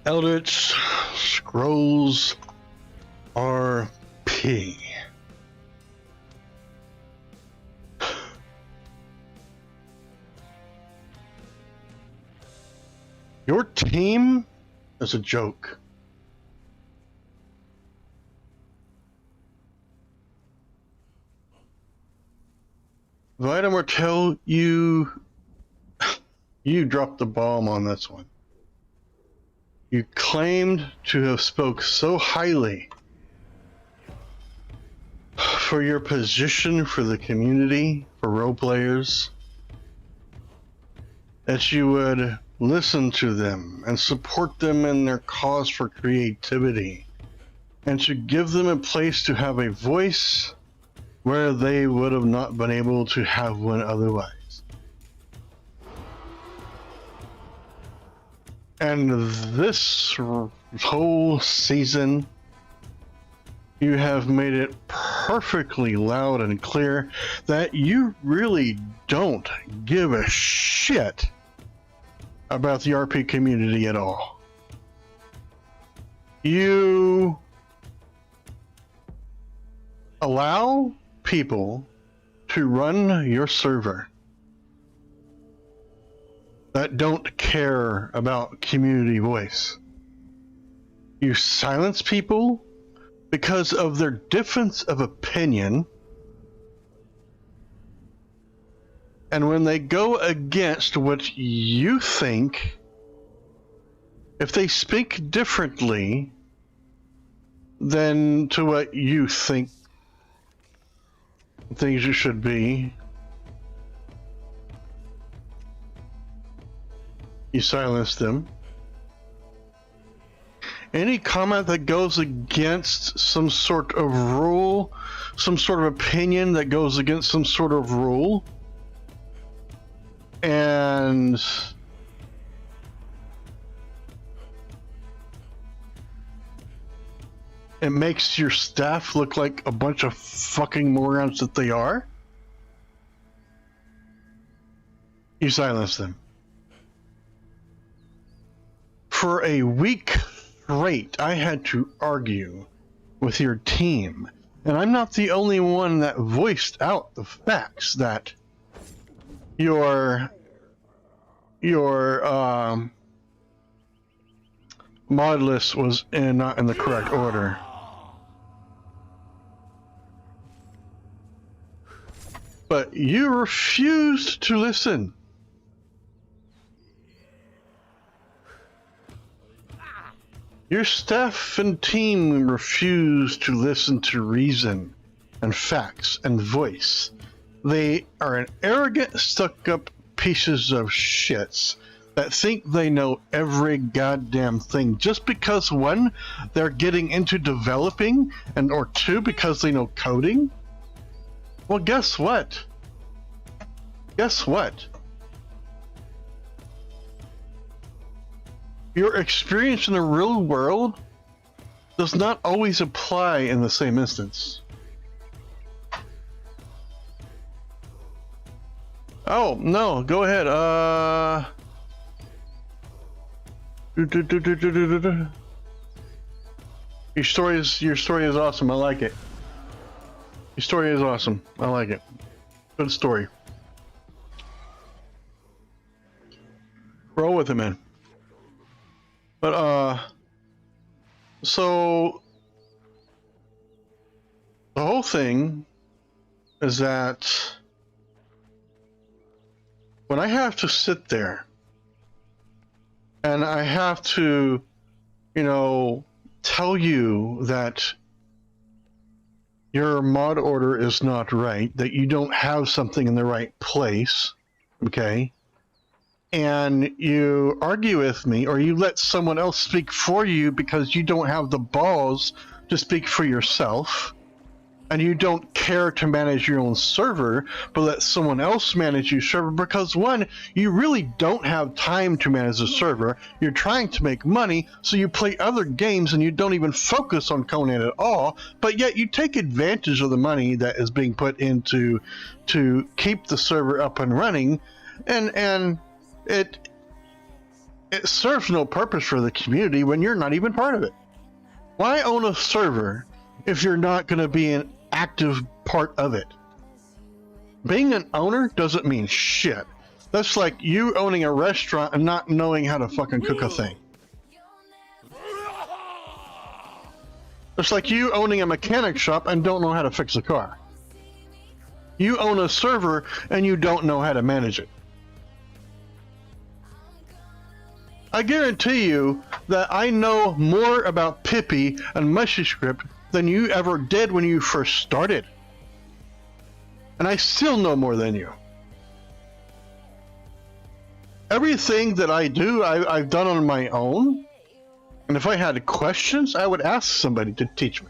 Eldritch Scrolls RP. Your team is a joke. Vita Martell, you dropped the bomb on this one. You claimed to have spoke so highly for your position for the community, for role players, that you would listen to them and support them in their cause for creativity, and to give them a place to have a voice where they would have not been able to have one otherwise. And this whole season, you have made it perfectly loud and clear that you really don't give a shit about the RP community at all. You allow people to run your server that don't care about community voice. You silence people because of their difference of opinion, and when they go against what you think, if they speak differently than to what you think things you should be, you silence them. Any comment that goes against some sort of rule, some sort of opinion that goes against some sort of rule, and it makes your staff look like a bunch of fucking morons that they are, you silence them. For a week straight, I had to argue with your team, and I'm not the only one that voiced out the facts that your mod list was not in the correct order. But you refused to listen. Your staff and team refuse to listen to reason and facts and voice. They are an arrogant, stuck-up pieces of shits that think they know every goddamn thing just because, one, they're getting into developing, and or two, because they know coding. Well, guess what? Guess what? Your experience in the real world does not always apply in the same instance. Oh, no, go ahead. Your story is awesome. I like it. Your story is awesome. I like it. Good story. Roll with it, man. But, so the whole thing is that when I have to sit there and I have to, tell you that your mod order is not right, that you don't have something in the right place, okay? And you argue with me, or you let someone else speak for you because you don't have the balls to speak for yourself, and you don't care to manage your own server, but let someone else manage your server because, one, you really don't have time to manage the server. You're trying to make money, so you play other games and you don't even focus on Conan at all, but yet you take advantage of the money that is being put into to keep the server up and running, and It serves no purpose for the community when you're not even part of it. Why own a server if you're not going to be an active part of it? Being an owner doesn't mean shit. That's like you owning a restaurant and not knowing how to fucking cook a thing. It's like you owning a mechanic shop and don't know how to fix a car. You own a server and you don't know how to manage it. I guarantee you that I know more about Pippi and MushyScript than you ever did when you first started. And I still know more than you. Everything that I do, I've done on my own. And if I had questions, I would ask somebody to teach me.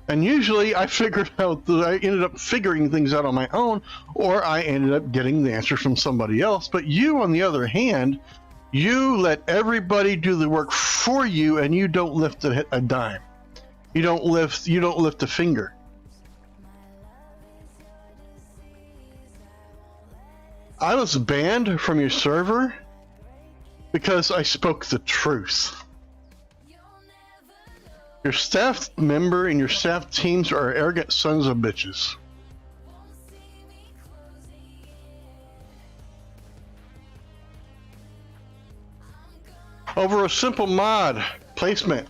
And usually I ended up figuring things out on my own, or I ended up getting the answer from somebody else. But you, on the other hand, you let everybody do the work for you, and you don't lift a dime. You don't lift a finger. I was banned from your server because I spoke the truth. Your staff member and your staff teams are arrogant sons of bitches. Over a simple mod placement.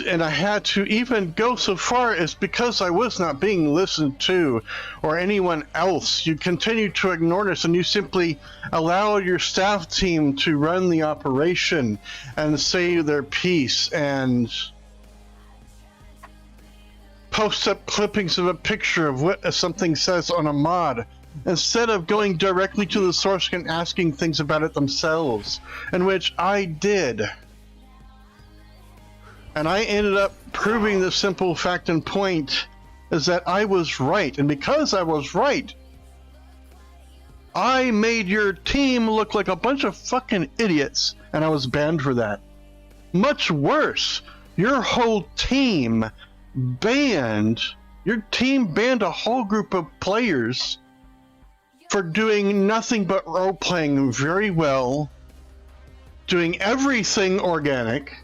And I had to even go so far as because I was not being listened to or anyone else. You continue to ignore us and you simply allow your staff team to run the operation and say their piece and post up clippings of a picture of what something says on a mod instead of going directly to the source and asking things about it themselves, in which I did. And I ended up proving the simple fact and point is that I was right. And because I was right, I made your team look like a bunch of fucking idiots, and I was banned for that. Much worse, your whole team banned a whole group of players for doing nothing but role-playing very well, doing everything organic,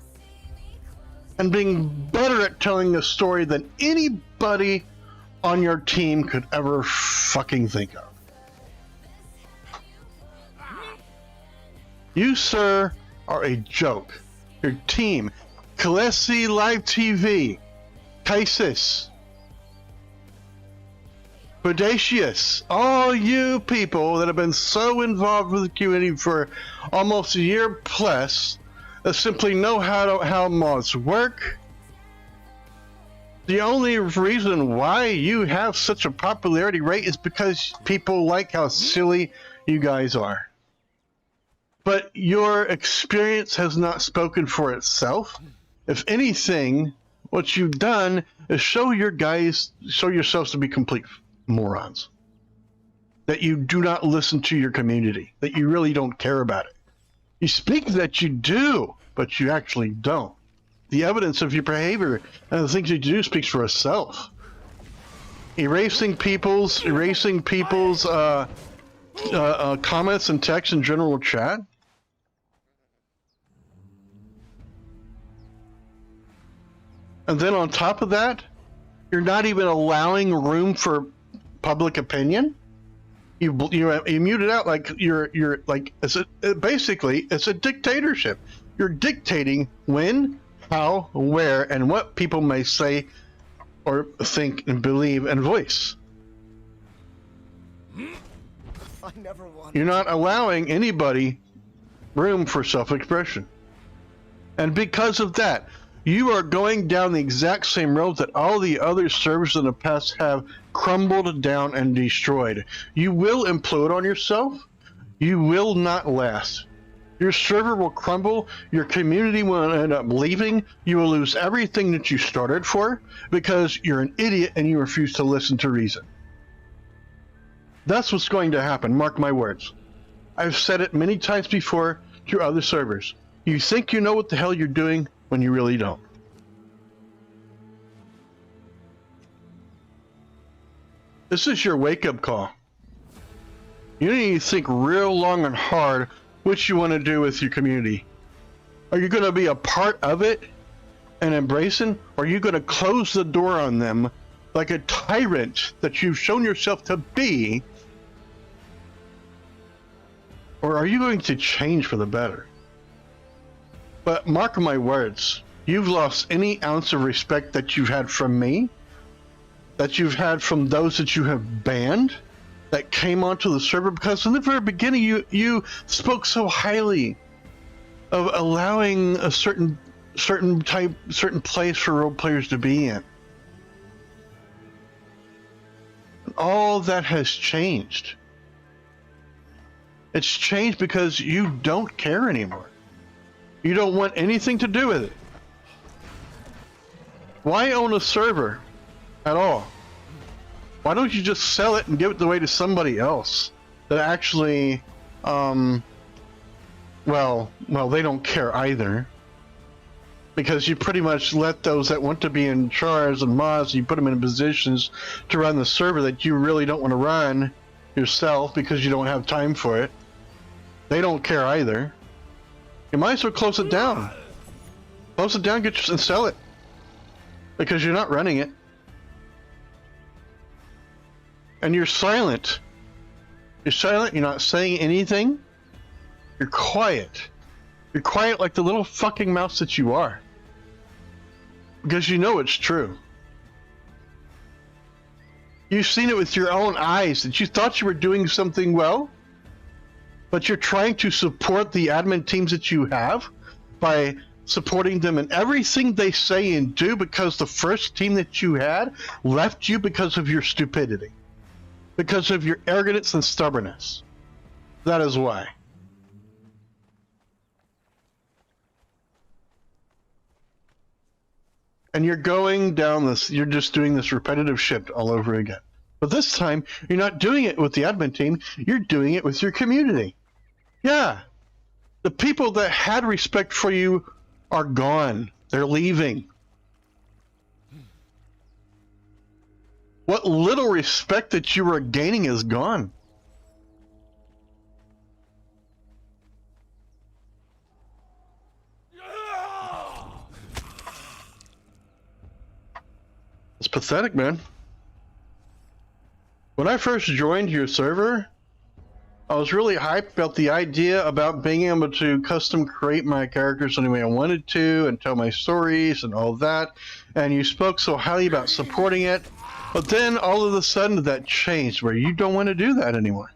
and being better at telling a story than anybody on your team could ever fucking think of. You, sir, are a joke. Your team, Kalesi Live TV, Kaisis, Bodacious, all you people that have been so involved with the community for almost a year plus, simply know how mods work. The only reason why you have such a popularity rate is because people like how silly you guys are. But your experience has not spoken for itself. If anything, what you've done is show yourselves to be complete morons. That you do not listen to your community. That you really don't care about it. You speak that you do, but you actually don't. The evidence of your behavior and the things you do speaks for itself. Erasing people's comments and text in general chat. And then on top of that, you're not even allowing room for public opinion. You mute it out like you're like basically it's a dictatorship. You're dictating when, how, where, and what people may say or think and believe and voice. You're not allowing anybody room for self-expression. And because of that, you are going down the exact same road that all the other servers in the past have crumbled down and destroyed. You will implode on yourself. You will not last. Your server will crumble. Your community will end up leaving. You will lose everything that you started for because you're an idiot and you refuse to listen to reason. That's what's going to happen. Mark my words. I've said it many times before to other servers. You think you know what the hell you're doing when you really don't. This is your wake-up call. You need to think real long and hard what you want to do with your community. Are you going to be a part of it and embrace it? Or are you going to close the door on them like a tyrant that you've shown yourself to be? Or are you going to change for the better? But mark my words, you've lost any ounce of respect that you've had from me, that you've had from those that you have banned, that came onto the server, because in the very beginning you spoke so highly of allowing a certain place for role players to be in. All that has changed. It's changed because you don't care anymore. You don't want anything to do with it. Why own a server at all? Why don't you just sell it and give it away to somebody else that actually, well, they don't care either. Because you pretty much let those that want to be in charge and mods, you put them in positions to run the server that you really don't want to run yourself because you don't have time for it. They don't care either. You might as well close it down. Close it down, and sell it. Because you're not running it. And you're silent. You're silent, you're not saying anything. You're quiet. You're quiet like the little fucking mouse that you are. Because you know it's true. You've seen it with your own eyes that you thought you were doing something well, but you're trying to support the admin teams that you have by supporting them in everything they say and do, because the first team that you had left you because of your stupidity, because of your arrogance and stubbornness. That is why. And you're going down this, you're just doing this repetitive shit all over again. But this time, you're not doing it with the admin team, you're doing it with your community. Yeah. The people that had respect for you are gone. They're leaving. What little respect that you were gaining is gone. It's pathetic, man. When I first joined your server, I was really hyped about the idea about being able to custom create my characters any way I wanted to and tell my stories and all that. And you spoke so highly about supporting it. But then all of a sudden that changed where you don't want to do that anymore.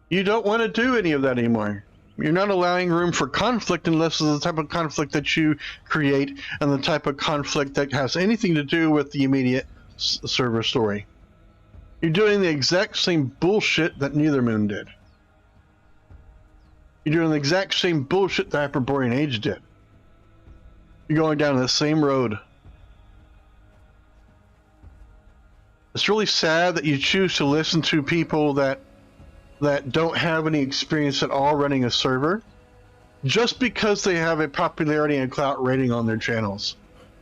You don't want to do any of that anymore. You're not allowing room for conflict unless it's the type of conflict that you create and the type of conflict that has anything to do with the immediate server story. You're doing the exact same bullshit that Neithermoon did. You're doing the exact same bullshit that Hyperborean Age did. You're going down the same road. It's really sad that you choose to listen to people that don't have any experience at all running a server just because they have a popularity and clout rating on their channels.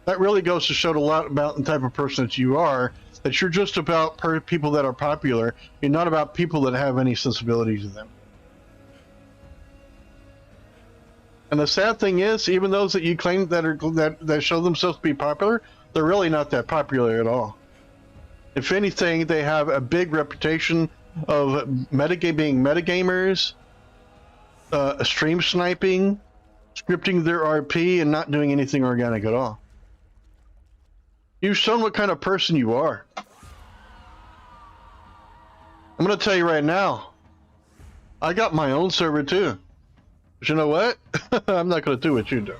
That really goes to show a lot about the type of person that you are, that you're just about people that are popular. You're not about people that have any sensibility to them. And the sad thing is, even those that you claim that show themselves to be popular, they're really not that popular at all. If anything, they have a big reputation of being metagamers, stream sniping, scripting their RP, and not doing anything organic at all. You've shown what kind of person you are. I'm going to tell you right now, I got my own server too. But you know what? I'm not going to do what you do.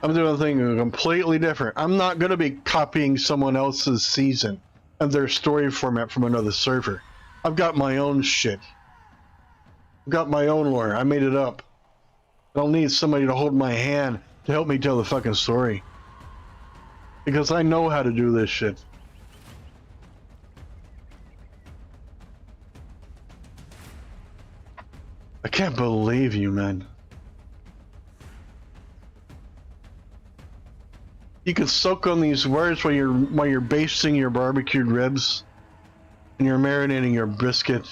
I'm doing something completely different. I'm not going to be copying someone else's season and their story format from another server. I've got my own shit. I've got my own lore. I made it up. I don't need somebody to hold my hand to help me tell the fucking story. Because I know how to do this shit. I can't believe you, man. You can soak on these words while you're basting your barbecued ribs and you're marinating your brisket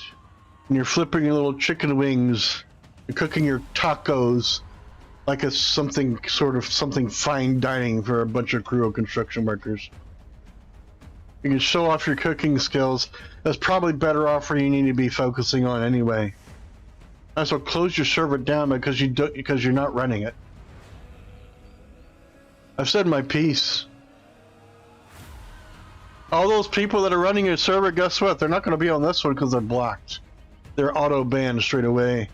and you're flipping your little chicken wings, you're cooking your tacos like it's something fine dining for a bunch of crew of construction workers. You can show off your cooking skills. That's probably better off where you need to be focusing on anyway. Also, close your server down because you're not running it. I've said my piece. All those people that are running your server, guess what? They're not going to be on this one because they're blocked. They're auto banned straight away.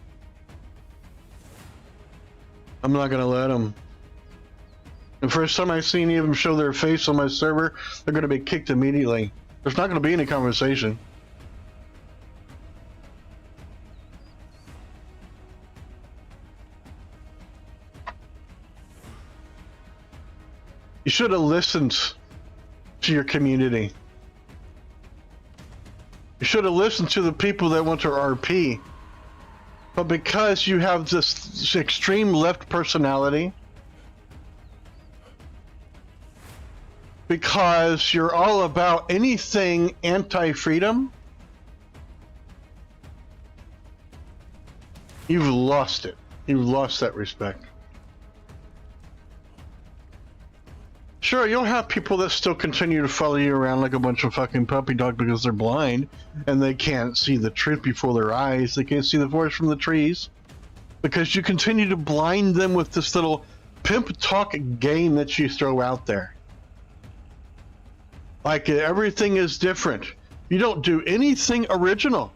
I'm not going to let them. The first time I see any of them show their face on my server, they're going to be kicked immediately. There's not going to be any conversation. You should have listened to your community. You should have listened to the people that want to RP. But because you have this extreme left personality, because you're all about anything anti-freedom, you've lost it. You've lost that respect. Sure, you'll have people that still continue to follow you around like a bunch of fucking puppy dog because they're blind and they can't see the truth before their eyes. They can't see the forest from the trees because you continue to blind them with this little pimp talk game that you throw out there. Like everything is different. You don't do anything original.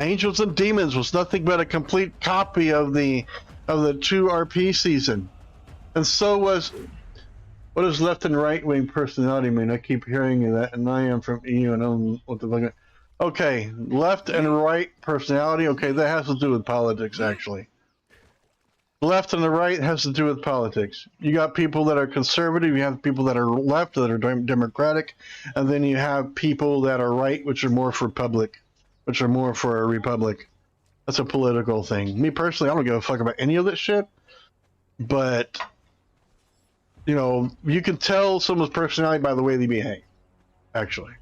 Angels and Demons was nothing but a complete copy of the 2 RP season. And so was... What does left and right wing personality mean? I keep hearing that, and I am from EU and I'm what the fuck. Okay, left and right personality. Okay, that has to do with politics, actually. Left and the right has to do with politics. You got people that are conservative, you have people that are left, that are democratic, and then you have people that are right, which are more for public, which are more for a republic. That's a political thing. Me personally, I don't give a fuck about any of this shit, but... You know, you can tell someone's personality by the way they behave, actually.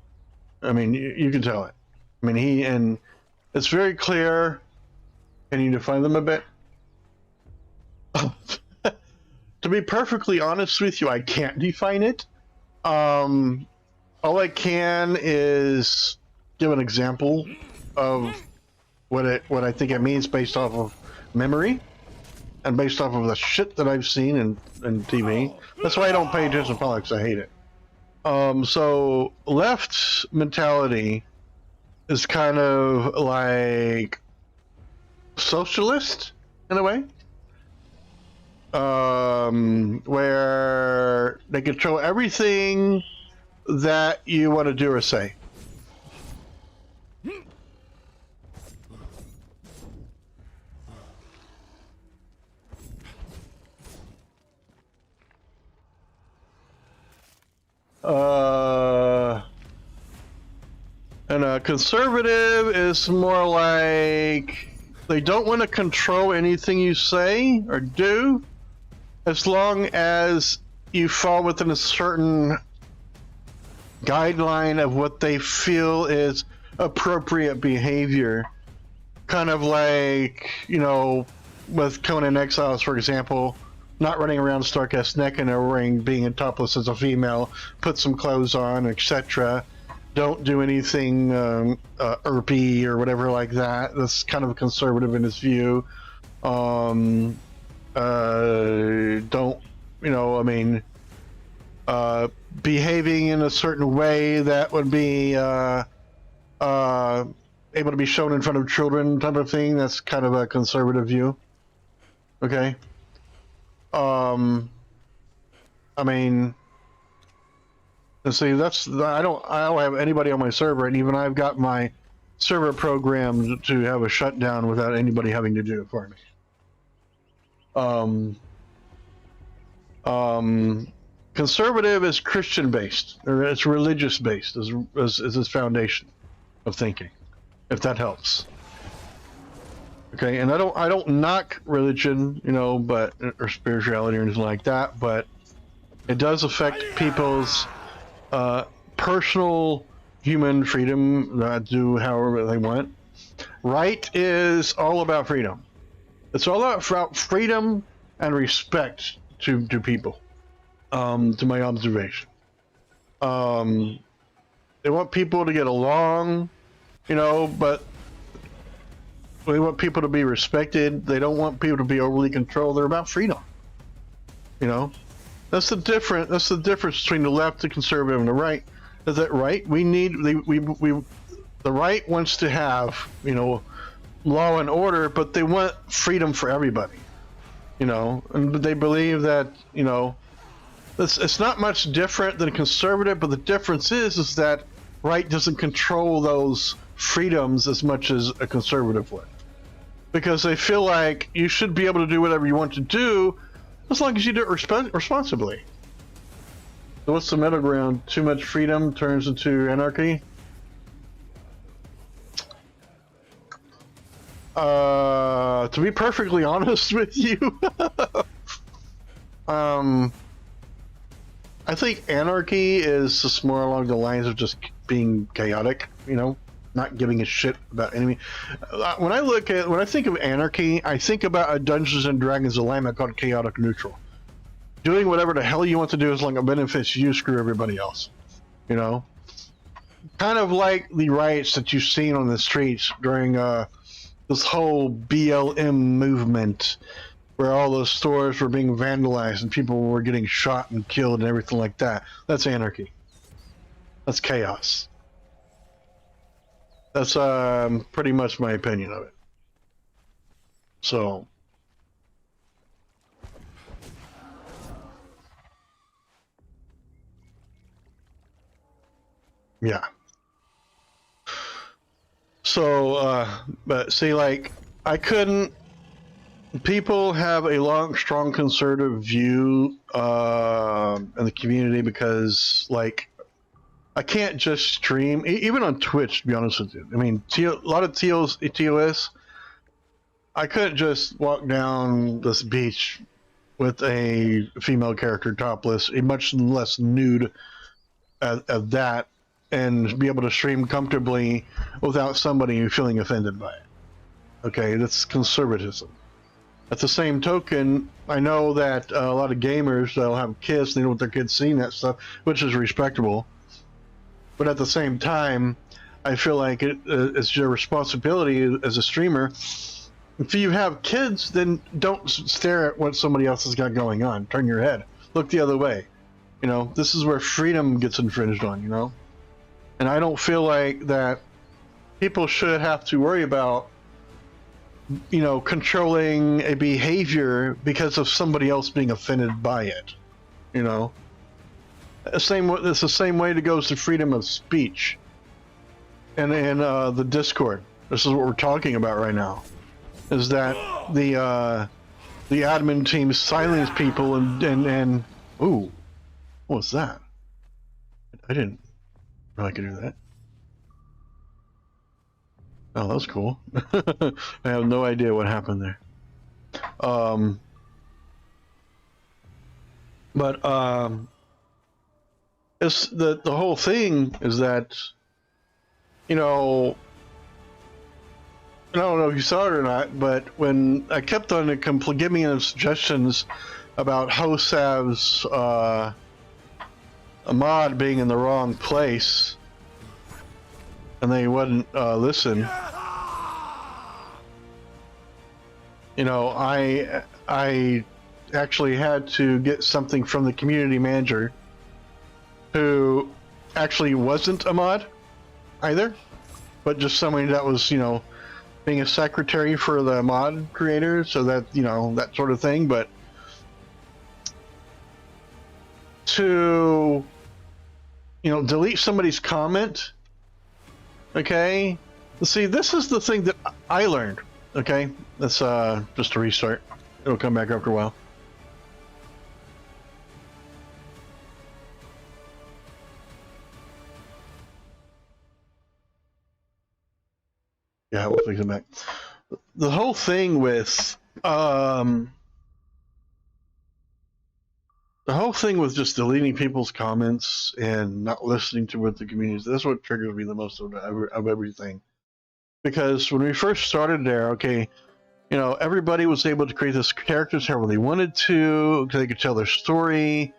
I mean, you can tell it. I mean, and it's very clear. Can you define them a bit? To be perfectly honest with you, I can't define it. All I can is give an example of what I think it means based off of memory. And based off of the shit that I've seen in TV. That's why I don't pay attention to politics. I hate it. So left mentality is kind of like socialist in a way. Where they control everything that you want to do or say. And a conservative is more like they don't want to control anything you say or do as long as you fall within a certain guideline of what they feel is appropriate behavior. Kind of like, you know, with Conan Exiles, for example, not running around stark ass naked and being topless as a female, put some clothes on, etc. Don't do anything ERP or whatever like that. That's kind of conservative in his view. Don't, you know, I mean, behaving in a certain way that would be able to be shown in front of children type of thing. That's kind of a conservative view. Okay. I mean, let's see, I don't have anybody on my server, and even I've got my server programmed to have a shutdown without anybody having to do it for me. Conservative is Christian based, or it's religious based is its foundation of thinking, if that helps. Okay, and I don't knock religion, you know, but or spirituality or anything like that, but it does affect people's personal human freedom to do however they want. Right is all about freedom. It's all about freedom and respect to people. To my observation, they want people to get along, you know, but they want people to be respected. They don't want people to be overly controlled. They're about freedom. You know, that's the difference between the left, the conservative, and the right. Is that right? The right wants to have, you know, law and order, but they want freedom for everybody. You know, and they believe that, you know, it's not much different than a conservative, but the difference is that right doesn't control those freedoms as much as a conservative would, because they feel like you should be able to do whatever you want to do as long as you do it responsibly. So what's the middle ground? Too much freedom turns into anarchy? To be perfectly honest with you, I think anarchy is just more along the lines of just being chaotic, you know, not giving a shit about enemy. When I think of anarchy, I think about a Dungeons and Dragons alignment called chaotic neutral. Doing whatever the hell you want to do as long as it benefits you, screw everybody else. You know? Kind of like the riots that you've seen on the streets during this whole BLM movement, where all those stores were being vandalized and people were getting shot and killed and everything like that. That's anarchy. That's chaos. That's pretty much my opinion of it. So, yeah. So, but see, like, people have a long, strong conservative view in the community because, like, I can't just stream, even on Twitch, to be honest with you. I mean, a lot of TOS, I couldn't just walk down this beach with a female character topless, much less nude of that, and be able to stream comfortably without somebody feeling offended by it. Okay, that's conservatism. At the same token, I know that a lot of gamers, they'll have kids, they don't want their kids seeing that stuff, which is respectable. But at the same time, I feel like it's your responsibility as a streamer. If you have kids, then don't stare at what somebody else has got going on. Turn your head. Look the other way. You know, this is where freedom gets infringed on, you know? And I don't feel like that people should have to worry about, you know, controlling a behavior because of somebody else being offended by it, you know? It's the same way it goes to freedom of speech and the Discord. This is what we're talking about right now, is that the admin team silence people and ooh, what was that? I didn't know I could do that. Oh, that was cool. I have no idea what happened there. It's the whole thing is that, you know, I don't know if you saw it or not, but when I kept on giving suggestions about Hosav's a mod being in the wrong place, and they wouldn't listen. You know, I actually had to get something from the community manager, who actually wasn't a mod either, but just somebody that was, you know, being a secretary for the mod creator, so that, you know, that sort of thing. But to, you know, delete somebody's comment, okay? See, this is the thing that I learned, okay? Let's just a restart. It'll come back after a while. Yeah, we'll fix it back. The whole thing with just deleting people's comments and not listening to what the community is, that's what triggers me the most of everything. Because when we first started there, okay, you know, everybody was able to create these characters however they wanted to, they could tell their story.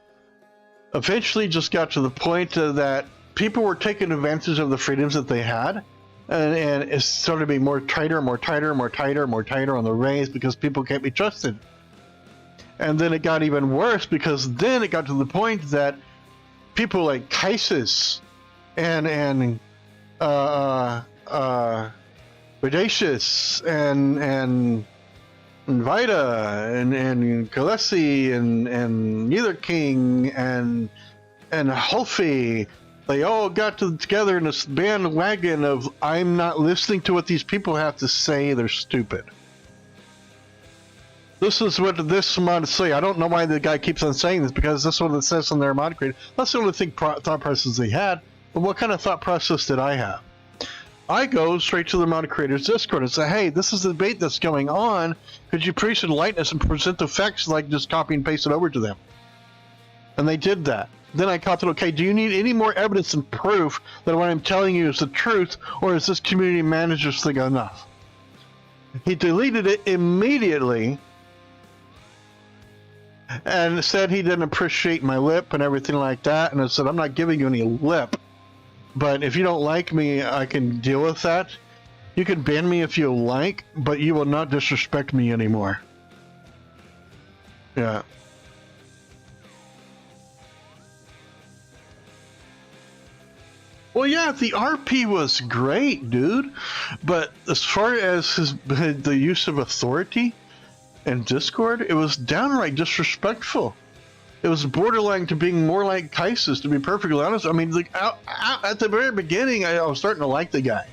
Eventually just got to the point that people were taking advantage of the freedoms that they had, and it started being more tighter on the reins because people can't be trusted. And then it got even worse because then it got to the point that people like Kaisis and Audacious and Vita and Kalesi and Neither King and Hulfie, they all got together in this bandwagon of I'm not listening to what these people have to say, they're stupid. This is what this mod say. I don't know why the guy keeps on saying this, because this is what it says on their mod creator. That's the only thought process they had. But what kind of thought process did I have? I go straight to the mod creator's Discord and say, hey, this is the debate that's going on. Could you preach enlighten us and present the facts like just copy and paste it over to them? And they did that. Then I commented, okay, do you need any more evidence and proof that what I'm telling you is the truth, or is this community manager's thing enough? He deleted it immediately and said he didn't appreciate my lip and everything like that. And I said, I'm not giving you any lip. But if you don't like me, I can deal with that. You can ban me if you like, but you will not disrespect me anymore. Yeah. Well, yeah, the RP was great, dude. But as far as the use of authority in Discord, it was downright disrespectful. It was borderline to being more like Kaisis, to be perfectly honest. I mean, like at the very beginning, I was starting to like the guy,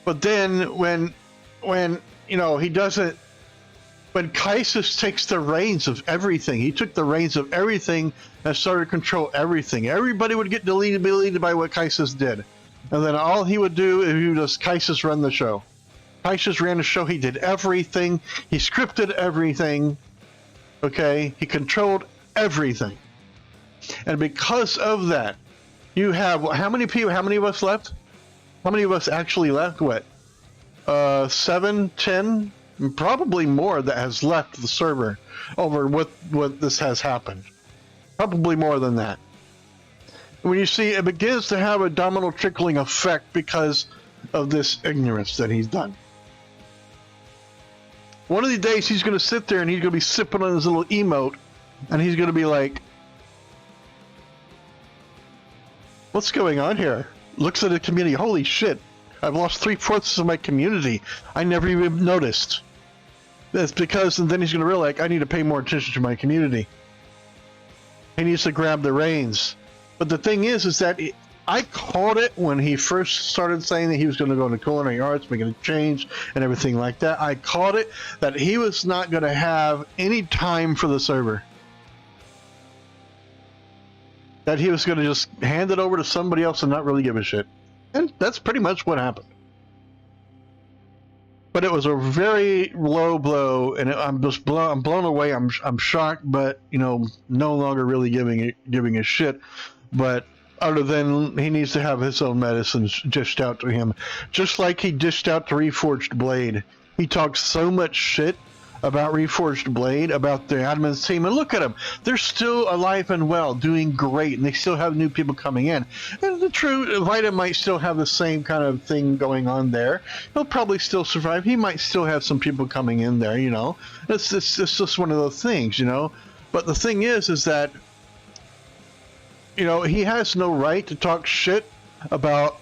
but then when you know he doesn't, when Kaisis takes the reins of everything, he took the reins of everything and started to control everything. Everybody would get deleted by what Kaisis did, and then all he would do is he would just Kaisis run the show. Kaisis ran the show. He did everything. He scripted everything. Okay, he controlled everything. And because of that, you have how many people, how many of us left? How many of us actually left? What? 7, 10, probably more that has left the server over what this has happened. Probably more than that. When you see it begins to have a domino trickling effect because of this ignorance that he's done. One of these days he's going to sit there and he's going to be sipping on his little emote, and he's going to be like, what's going on here? Looks at the community. Holy shit. I've lost 3/4 of my community. I never even noticed. That's because, and then he's going to realize, I need to pay more attention to my community. He needs to grab the reins. But the thing is that I called it when he first started saying that he was going to go into culinary arts, making a change and everything like that. I called it that he was not going to have any time for the server. That he was going to just hand it over to somebody else and not really give a shit. And that's pretty much what happened. But it was a very low blow, and I'm blown away. I'm shocked, but you know, no longer really giving a shit. But other than he needs to have his own medicines dished out to him, just like he dished out to Reforged Blade. He talked so much shit about Reforged Blade, about the admin's team, and look at them. They're still alive and well, doing great, and they still have new people coming in. And the true Vita might still have the same kind of thing going on there. He'll probably still survive. He might still have some people coming in there, you know. It's just one of those things, you know. But the thing is that, you know, he has no right to talk shit about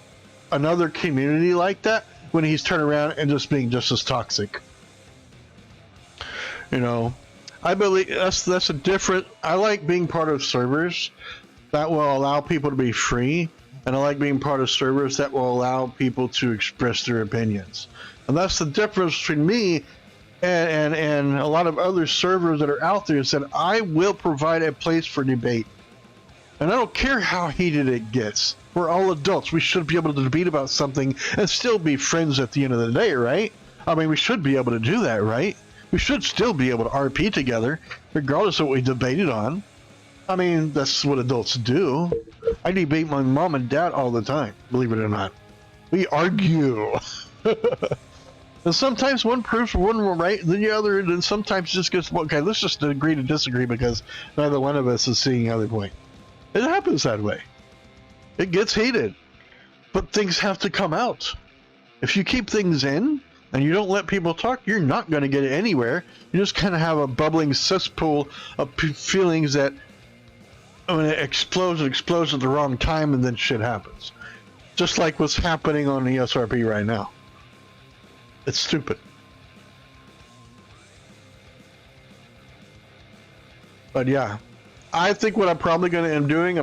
another community like that when he's turned around and just being just as toxic. You know, I believe that's a different. I like being part of servers that will allow people to be free, and I like being part of servers that will allow people to express their opinions. And that's the difference between me and a lot of other servers that are out there. Is that I will provide a place for debate, and I don't care how heated it gets. We're all adults. We should be able to debate about something and still be friends at the end of the day, right? I mean, we should be able to do that, right? We should still be able to RP together, regardless of what we debated on. I mean, that's what adults do. I debate my mom and dad all the time, believe it or not. We argue. And sometimes one proves one right than the other, and then sometimes just gets, okay, let's just agree to disagree because neither one of us is seeing the other point. It happens that way. It gets heated. But things have to come out. If you keep things in and you don't let people talk, you're not going to get it anywhere. You just kind of have a bubbling cesspool of feelings that when it explodes at the wrong time, and then shit happens. Just like what's happening on the ESRP right now. It's stupid. But yeah, I think what I'm probably going to end doing,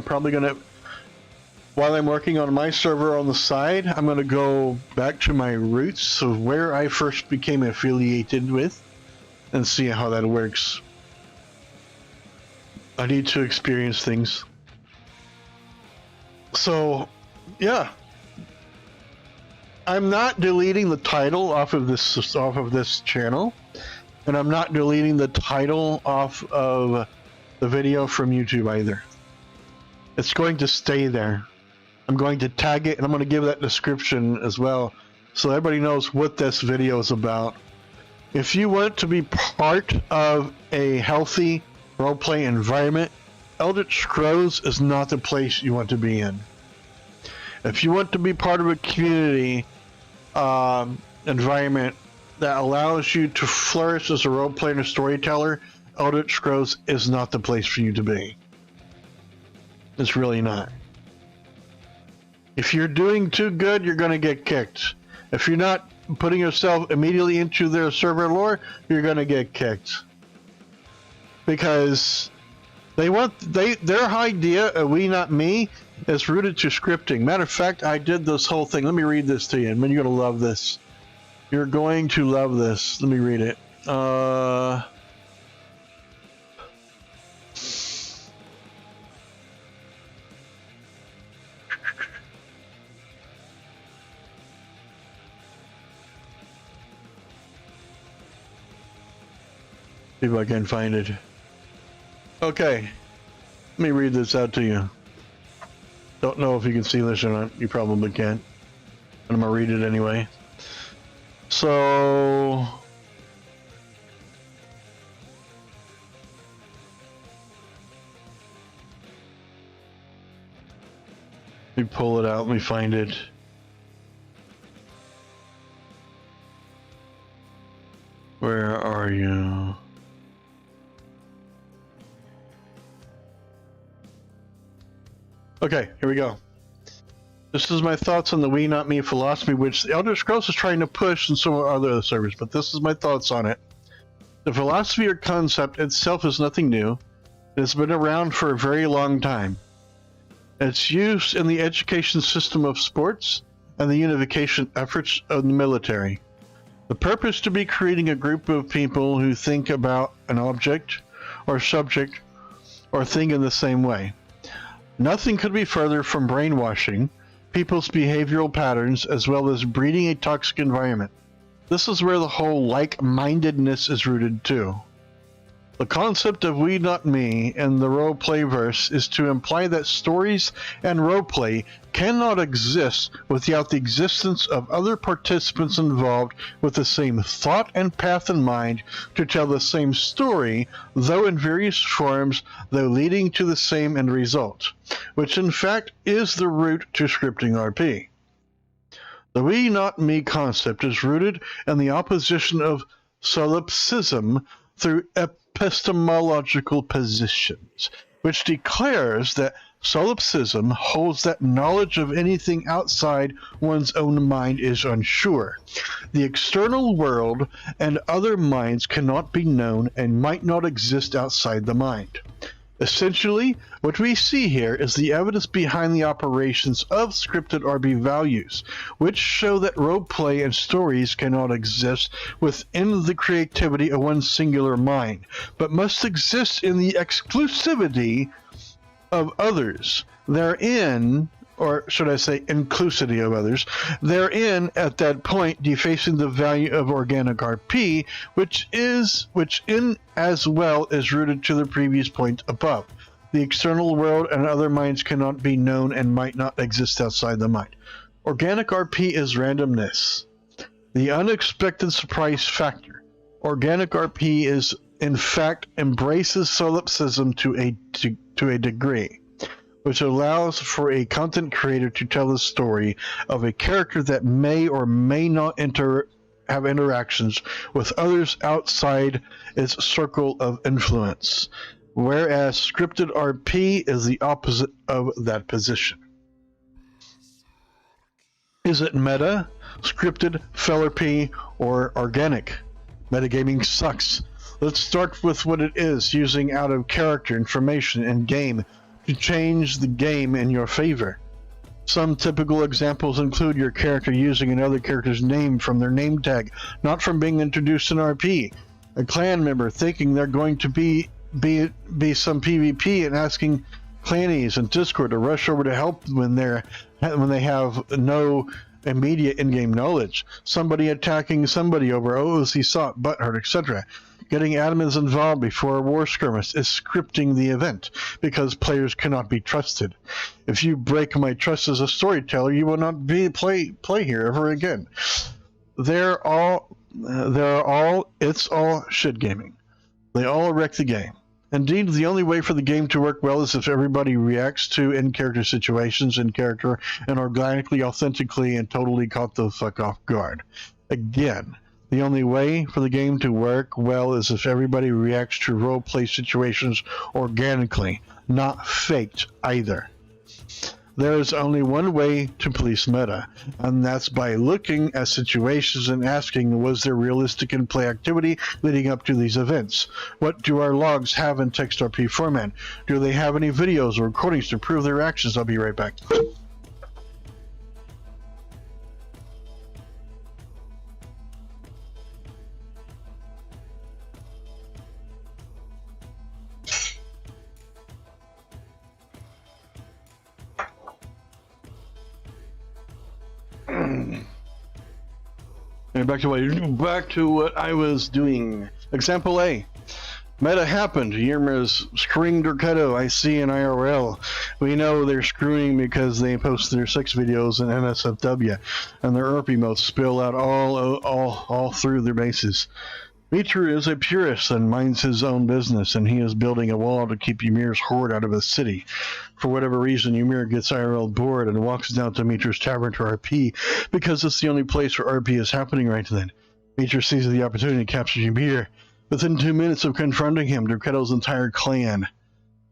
while I'm working on my server on the side, I'm going to go back to my roots of where I first became affiliated with and see how that works. I need to experience things. So, yeah. I'm not deleting the title off of this channel, and I'm not deleting the title off of the video from YouTube either. It's going to stay there. I'm going to tag it, and I'm going to give that description as well, so everybody knows what this video is about. If you want to be part of a healthy roleplay environment, Eldritch Scrolls is not the place you want to be in. If you want to be part of a community environment that allows you to flourish as a roleplayer and a storyteller, Eldritch Scrolls is not the place for you to be. It's really not. If you're doing too good, you're going to get kicked. If you're not putting yourself immediately into their server lore, you're going to get kicked. Because their idea of we not me is rooted to scripting. Matter of fact, I did this whole thing. Let me read this to you, and you're going to love this. You're going to love this. Let me read it. See if I can find it. Okay, let me read this out to you. Don't know if you can see this or not. You probably can't. But I'm gonna read it anyway. So, let me pull it out. Let me find it. Where are you? Okay, here we go. This is my thoughts on the we not me philosophy, which the Elder Scrolls is trying to push and so are other servers, but this is my thoughts on it. The philosophy or concept itself is nothing new. It has been around for a very long time. It's used in the education system of sports and the unification efforts of the military. The purpose to be creating a group of people who think about an object or subject or thing in the same way. Nothing could be further from brainwashing people's behavioral patterns as well as breeding a toxic environment. This is where the whole like-mindedness is rooted too. The concept of we not me in the roleplay verse is to imply that stories and roleplay cannot exist without the existence of other participants involved with the same thought and path in mind to tell the same story, though in various forms, though leading to the same end result, which in fact is the root to scripting RP. The we not me concept is rooted in the opposition of solipsism through epistemological positions, which declares that solipsism holds that knowledge of anything outside one's own mind is unsure. The external world and other minds cannot be known and might not exist outside the mind. Essentially, what we see here is the evidence behind the operations of scripted RB values, which show that roleplay and stories cannot exist within the creativity of one singular mind, but must exist in the exclusivity of others. Therein, or should I say inclusivity of others, therein at that point defacing the value of organic RP, which in as well is rooted to the previous point above. The external world and other minds cannot be known and might not exist outside the mind. Organic RP is randomness. The unexpected surprise factor. Organic RP is, in fact, embraces solipsism to a degree, which allows for a content creator to tell the story of a character that may or may not have interactions with others outside its circle of influence, whereas scripted RP is the opposite of that position. Is it meta, scripted, FLRP, or organic? Metagaming sucks. Let's start with what it is, using out-of-character information in game to change the game in your favor. Some typical examples include your character using another character's name from their name tag, not from being introduced in RP. A clan member thinking they're going to be some PvP and asking clannies in Discord to rush over to help when they have no immediate in-game knowledge. Somebody attacking somebody over OOC SOT, Butthurt, etc. Getting admins involved before a war skirmish is scripting the event, because players cannot be trusted. If you break my trust as a storyteller, you will not play here ever again. It's all shit gaming. They all wreck the game. Indeed, the only way for the game to work well is if everybody reacts to in-character situations in character and organically, authentically, and totally caught the fuck off guard. Again, the only way for the game to work well is if everybody reacts to role-play situations organically, not faked either. There is only one way to police meta, and that's by looking at situations and asking, was there realistic in-play activity leading up to these events? What do our logs have in text RP format? Do they have any videos or recordings to prove their actions? I'll be right back. And back to what I was doing. Example A. Meta happened. Ymra's screwing Dorketo. I see in IRL. We know they're screwing because they post their sex videos in NSFW, and their ERP modes spill out all through their bases. Mitra is a purist and minds his own business, and he is building a wall to keep Ymir's horde out of the city. For whatever reason, Ymir gets IRL bored and walks down to Mitra's tavern to RP, because it's the only place where RP is happening right then. Mitra seizes the opportunity to capture Ymir. Within 2 minutes of confronting him, Dorketo's entire clan,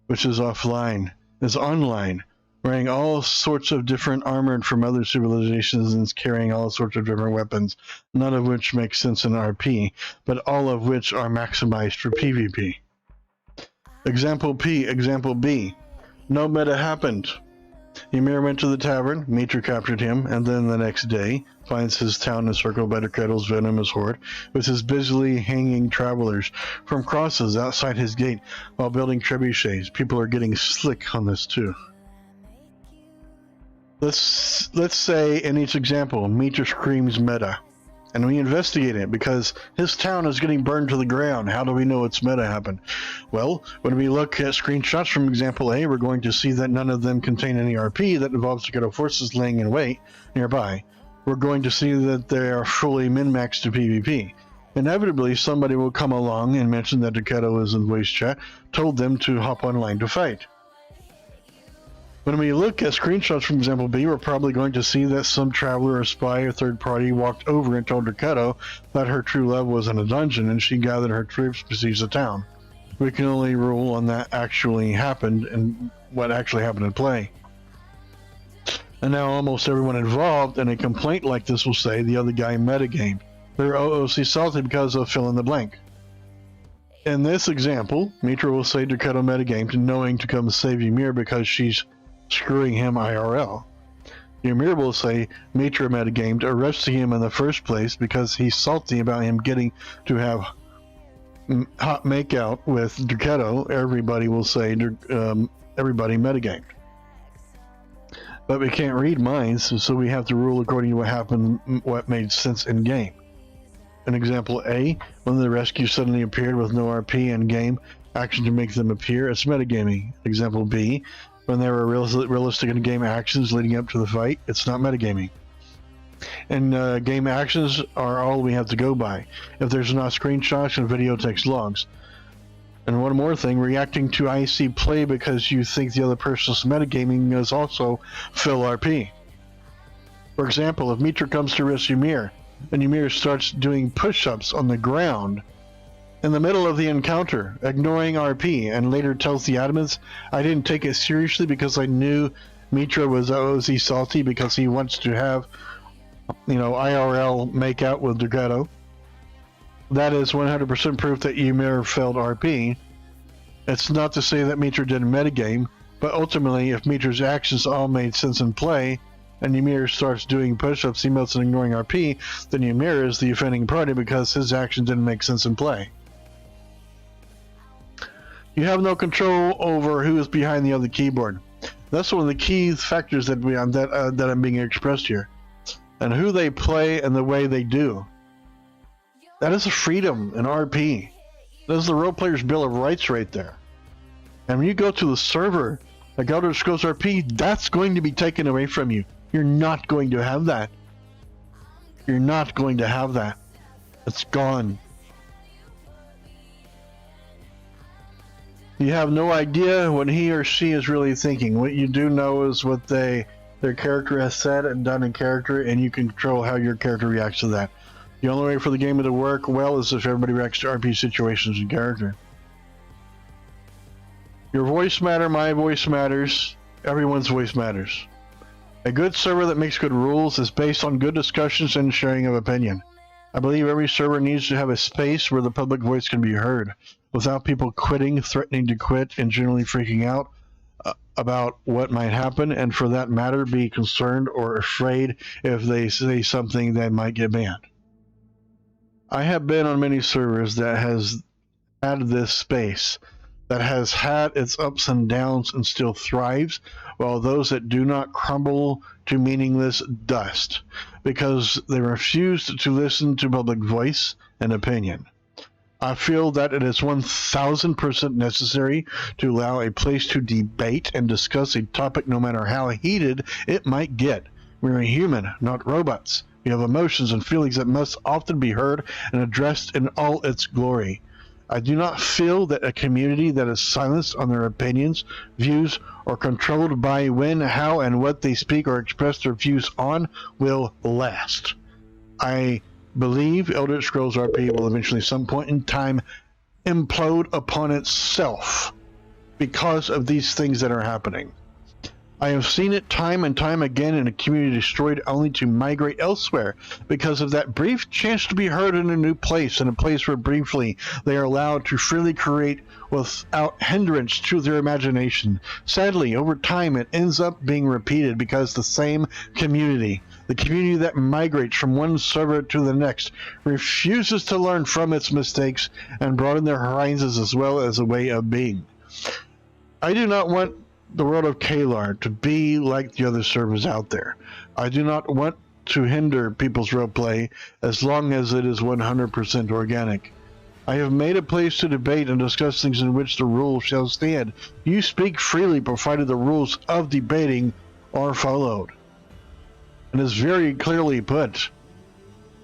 which is offline, is online, wearing all sorts of different armor from other civilizations and is carrying all sorts of different weapons, none of which make sense in RP, but all of which are maximized for PvP. Example B. No meta happened. Ymir went to the tavern, Mitra captured him, and then the next day finds his town encircled by Dorketo's venomous horde, with his busily hanging travelers from crosses outside his gate while building trebuchets. People are getting slick on this too. Let's say in each example, Mitra screams meta, and we investigate it because his town is getting burned to the ground. How do we know it's meta happened? Well, when we look at screenshots from example A, we're going to see that none of them contain any RP that involves Dorketo forces laying in wait nearby. We're going to see that they are fully min-maxed to PvP. Inevitably, somebody will come along and mention that Dorketo is in voice chat, told them to hop online to fight. When we look at screenshots from example B, we're probably going to see that some traveler or spy or third party walked over and told Dorketo that her true love was in a dungeon and she gathered her troops to besiege the town. We can only rule on that actually happened and what actually happened in play. And now almost everyone involved in a complaint like this will say the other guy metagamed. They're OOC salty because of fill in the blank. In this example, Mitra will say Dorketo metagamed knowing to come save Ymir because she's screwing him IRL. Ymir will say Mitra metagamed, arresting him in the first place because he's salty about him getting to have hot makeout with Dorketo. Everybody will say everybody metagamed. But we can't read minds, so we have to rule according to what happened, what made sense in game. In example A, when the rescue suddenly appeared with no RP in game action to make them appear, it's metagaming. Example B, when there were realistic in-game actions leading up to the fight, it's not metagaming. And game actions are all we have to go by. If there's not screenshots and video text logs. And one more thing, reacting to IC play because you think the other person's metagaming is also fill RP. For example, if Mitra comes to risk Ymir, and Ymir starts doing push-ups on the ground in the middle of the encounter, ignoring RP, and later tells the admins, I didn't take it seriously because I knew Mitra was OZ salty because he wants to have, IRL make out with Dugato. That is 100% proof that Ymir failed RP. It's not to say that Mitra didn't metagame, but ultimately, if Mitra's actions all made sense in play, and Ymir starts doing push-ups, emotes, and ignoring RP, then Ymir is the offending party because his action didn't make sense in play. You have no control over who is behind the other keyboard. That's one of the key factors that I'm being expressed here. And who they play and the way they do. That is a freedom in RP. That is the role player's Bill of Rights right there. And when you go to the server, like Elder Scrolls RP, that's going to be taken away from you. You're not going to have that. You're not going to have that. It's gone. You have no idea what he or she is really thinking. What you do know is what their character has said and done in character, and you can control how your character reacts to that. The only way for the game to work well is if everybody reacts to RP situations in character. Your voice matters, my voice matters, everyone's voice matters. A good server that makes good rules is based on good discussions and sharing of opinion. I believe every server needs to have a space where the public voice can be heard, without people quitting, threatening to quit, and generally freaking out about what might happen, and for that matter, be concerned or afraid if they say something that might get banned. I have been on many servers that has had this space, that has had its ups and downs and still thrives, while those that do not crumble to meaningless dust, because they refused to listen to public voice and opinion. I feel that it is 1000% necessary to allow a place to debate and discuss a topic no matter how heated it might get. We're human, not robots. We have emotions and feelings that must often be heard and addressed in all its glory. I do not feel that a community that is silenced on their opinions, views, or controlled by when, how, and what they speak or express their views on will last. I believe Elder Scrolls RP will eventually, at some point in time, implode upon itself because of these things that are happening. I have seen it time and time again in a community destroyed only to migrate elsewhere because of that brief chance to be heard in a new place, in a place where briefly they are allowed to freely create without hindrance to their imagination. Sadly, over time it ends up being repeated because the same community, the community that migrates from one server to the next, refuses to learn from its mistakes and broaden their horizons as well as a way of being. I do not want the world of Kalar to be like the other servers out there. I do not want to hinder people's roleplay as long as it is 100% organic. I have made a place to debate and discuss things in which the rules shall stand. You speak freely provided the rules of debating are followed. And is very clearly put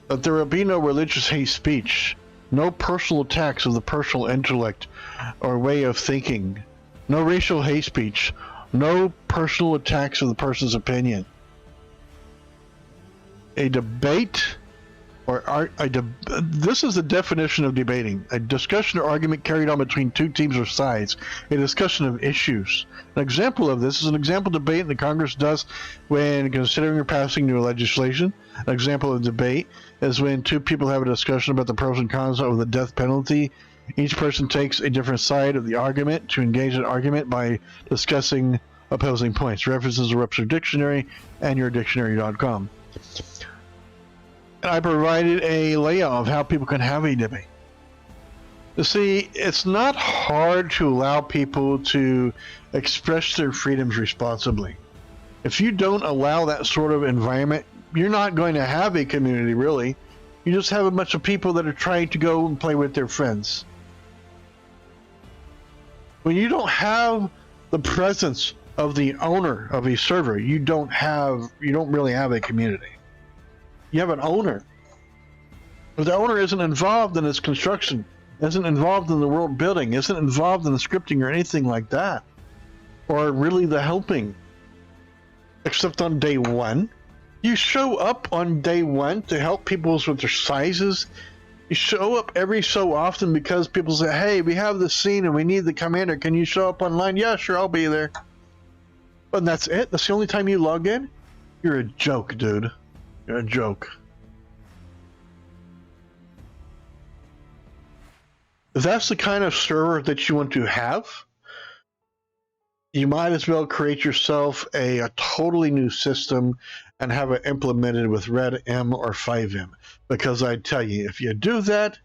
that there will be no religious hate speech, no personal attacks of the personal intellect or way of thinking, no racial hate speech, no personal attacks of the person's opinion. A debate, this is the definition of debating: a discussion or argument carried on between two teams or sides, a discussion of issues. An example of this is an example debate that Congress does when considering or passing new legislation. An example of debate is when two people have a discussion about the pros and cons of the death penalty. Each person takes a different side of the argument to engage an argument by discussing opposing points. References are Webster Dictionary and yourdictionary.com. And I provided a layout of how people can have a debate. You see, it's not hard to allow people to express their freedoms responsibly. If you don't allow that sort of environment, you're not going to have a community, really. You just have a bunch of people that are trying to go and play with their friends. When you don't have the presence of the owner of a server, you don't really have a community. You have an owner. If the owner isn't involved in its construction, isn't involved in the world building, isn't involved in the scripting or anything like that, or really the helping, except on day one. You show up on day one to help people with their sizes. You show up every so often because people say, hey, we have this scene and we need the commander. Can you show up online? Yeah, sure, I'll be there. And that's it? That's the only time you log in? You're a joke, dude. You're a joke. If that's the kind of server that you want to have, you might as well create yourself a totally new system and have it implemented with Red M or 5M. Because I tell you, if you do that,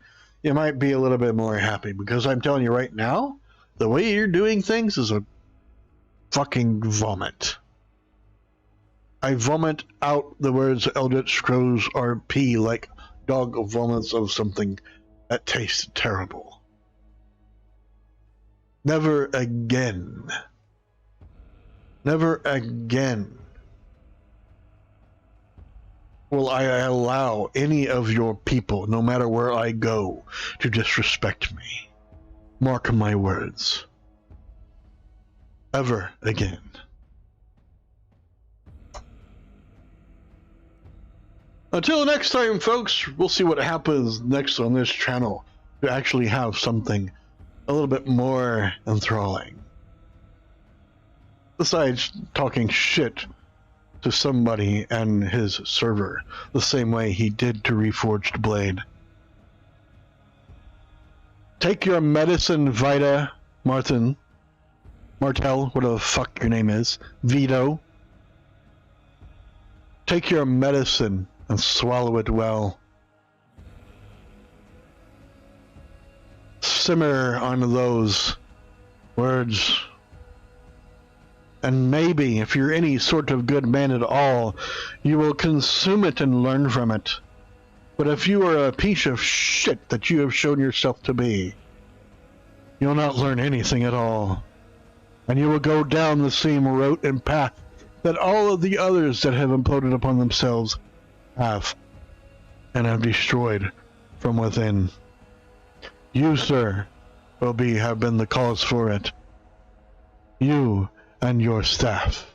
you might be a little bit more happy. Because I'm telling you right now, the way you're doing things is a fucking vomit. I vomit out the words Eldritch Scrolls RP like dog vomits of something that tastes terrible. Never again. Never again will I allow any of your people, no matter where I go, to disrespect me. Mark my words. Ever again. Until next time, folks, we'll see what happens next on this channel to actually have something a little bit more enthralling. Besides talking shit to somebody and his server, the same way he did to Reforged Blade. Take your medicine, Vita, Martin, Martel, whatever the fuck your name is, Vito. Take your medicine and swallow it well. Simmer on those words. And maybe, if you're any sort of good man at all, you will consume it and learn from it. But if you are a piece of shit that you have shown yourself to be, you'll not learn anything at all. And you will go down the same route and path that all of the others that have imploded upon themselves have, and have destroyed from within. You, sir, will have been the cause for it. You and your staff.